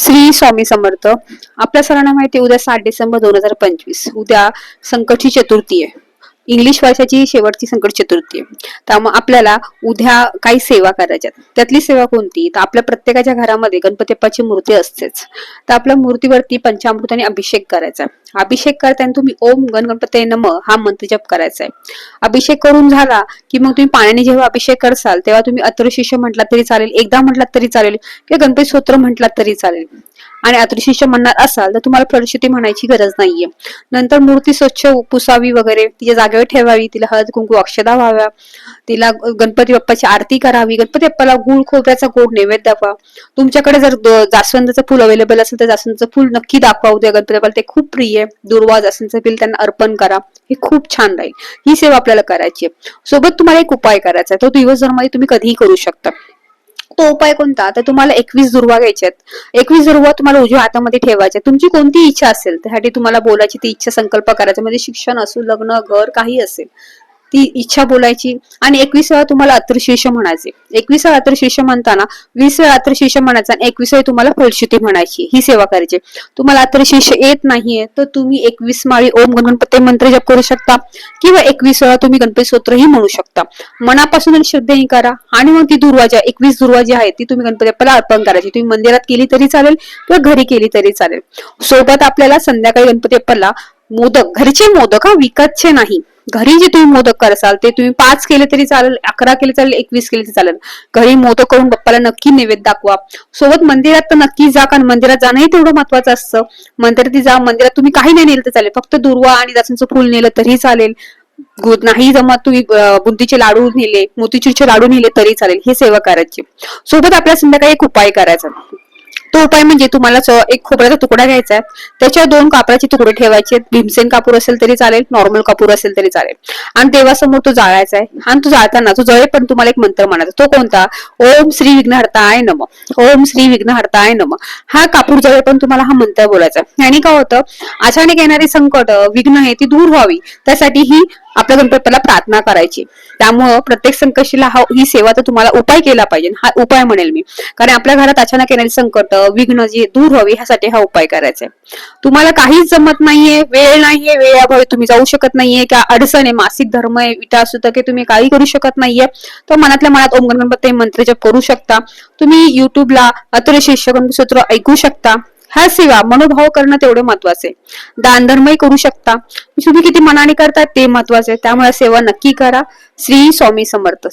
श्री स्वामी समर्थ. आपल्या सर्वांना माहिती आहे, उद्या 7 डिसेंबर 2025 उद्या संकटची चतुर्थी आहे. इंग्लिश वर्षाची शेवटची संकट चतुर्थी आहे. त्यामुळे आपल्याला उद्या काही सेवा करायच्या. त्यातली सेवा कोणती? तर आपल्या प्रत्येकाच्या घरामध्ये गणपती बाप्पाची मूर्ती असतेच. तर आपल्या मूर्तीवरती पंचामृताने अभिषेक करायचा. अभिषेक करताना तुम्ही ओम गण गणपती नमः हा मंत्र जप करायचा आहे. अभिषेक करून झाला की मग तुम्ही पाण्याने जेव्हा अभिषेक करसाल तेव्हा तुम्ही अथर्वशीर्ष म्हटलात तरी चालेल, एकदा म्हटलात तरी चालेल किंवा गणपती स्तोत्र म्हटलात तरी चालेल. आणि अथर्वशीर्ष म्हणणार असाल तर तुम्हाला फलश्रुती म्हणायची गरज नाहीये. नंतर मूर्ती स्वच्छ पुसावी वगैरे, तिच्या जागेवर ठेवावी, तिला हळद कुंकू अक्षदा व्हाव्या, तिला गणपती बाप्पाची आरती करावी, गणपती बाप्पाला गुळ खोबऱ्याचा गोड नैवेद्य दाखवा. तुमच्याकडे जर जास्वंदाचं फुल अवेलेबल असेल तर जास्वंदाचं फुल नक्की दाखवा उद्या गणपती बाप्पाला, ते खूप प्रिय आहे. दुर्वा जास्वंदाचं फुल त्यांना अर्पण करा, हे खूप छान राहील. ही सेवा आपल्याला करायची आहे. सोबत तुम्हाला एक उपाय करायचा आहे, तो दिवसभरामध्ये तुम्ही कधीही करू शकता. तो उपाय कोणता? तर तुम्हाला 21 दुर्वा घ्यायच्यात. 21 दुर्वा तुम्हाला उजव्या हातामध्ये ठेवायच्या. तुमची कोणती इच्छा असेल त्यासाठी तुम्हाला बोलायची, ती इच्छा संकल्प करायचा. म्हणजे शिक्षण असो, लग्न, घर, काही असेल ती इच्छा बोलायची. आणि 21 वेळा तुम्हाला अथर्वशीर्ष म्हणायचे. 21 वेळा अथर्वशीर्ष म्हणताना 20 वेळा अथर्वशीर्ष म्हणायचा आणि 21 वेळा तुम्हाला फलश्रुती म्हणायची. ही सेवा करायची. तुम्हाला अथर्वशीर्ष येत नाहीये तर तुम्ही 21 माळी ओम गणपती मंत्र जप करू शकता किंवा 21 वेळा तुम्ही गणपती स्तोत्रही म्हणू शकता. मनापासून आणि श्रद्धेने करा. आणि मग ती दुर्वा 21 दुर्वा जी आहे ती तुम्ही गणपती बाप्पाला अर्पण करायची. तुम्ही मंदिरात केली तरी चालेल किंवा घरी केली तरी चालेल. सोबत आपल्याला संध्याकाळी गणपती बाप्पाला मोदक, घरचे मोदक, हा विकतचे नाही, घरी जे तुम्ही मोदक करसाल ते तुम्ही 5 केले तरी चालेल, 11 केले चालेल, 21 केले तरी चालेल. घरी मोदक करून बाप्पाला नक्की नैवेद्य दाखवा. सोबत मंदिरात तर नक्की जा, कारण मंदिरात जाणंही तेवढं महत्वाचं असतं. मंदिरात जा, मंदिरात तुम्ही काही नाही नेलं तर चालेल, फक्त दुर्वा आणि जास्वंदाचं फुल नेलं तरी चालेल. नाही जमत तुम्ही बुंदीचे लाडू नेले, मोतीचूरचे लाडू नेले तरी चालेल. ही सेवा करायची. सोबत आपल्या संध्याकाळी एक उपाय करायचा. तो उपाय म्हणजे तुम्हाला एक खोबऱ्याचा तुकडा घ्यायचा आहे, त्याच्यावर 2 कापराचे तुकडे ठेवायचे. भीमसेन कापूर असेल तरी चालेल, नॉर्मल कापूर असेल तरी चालेल. आणि देवासमोर तो जाळायचा आहे. आणि तो जाळताना तो जळे पण तुम्हाला एक मंत्र म्हणायचा. तो कोणता? ओम श्री विघ्नहर्ताय नमः, ओम श्री विघ्नहर्ताय नमः. हा कापूर जळे पण तुम्हाला हा मंत्र बोलायचा. आणि काय होतं, अचानक येणारी संकट, विघ्न आहे ती दूर व्हावी, त्यासाठी ही आपल्या गणपतीला प्रार्थना करायची. त्यामुळं प्रत्येक संकष्टीला ही सेवा तर तुम्हाला उपाय केला पाहिजे. हा उपाय म्हणेल मी, कारण आपल्या घरात अचानक येणारी संकट, विघ्न जी दूर व्हावी ह्यासाठी हा उपाय करायचा आहे. तुम्हाला काहीच जमत नाहीये, वेळ नाहीये, वेळाभावी तुम्ही जाऊ शकत नाहीये, किंवा अडचण आहे, मासिक धर्म आहे, विटा सुतके, तुम्ही काही करू शकत नाहीये, तर मनातल्या मनात ओम गणपती मंत्र जप करू शकता. तुम्ही युट्यूबला अथर्वशीर्ष गणपती स्तोत्र ऐकू शकता. ह्या सेवा मनोभाव करणं तेवढे महत्वाचे. दान धर्मही करू शकता. तुम्ही किती मनाने करतात ते महत्वाचे. त्यामुळे सेवा नक्की करा. श्री स्वामी समर्थ.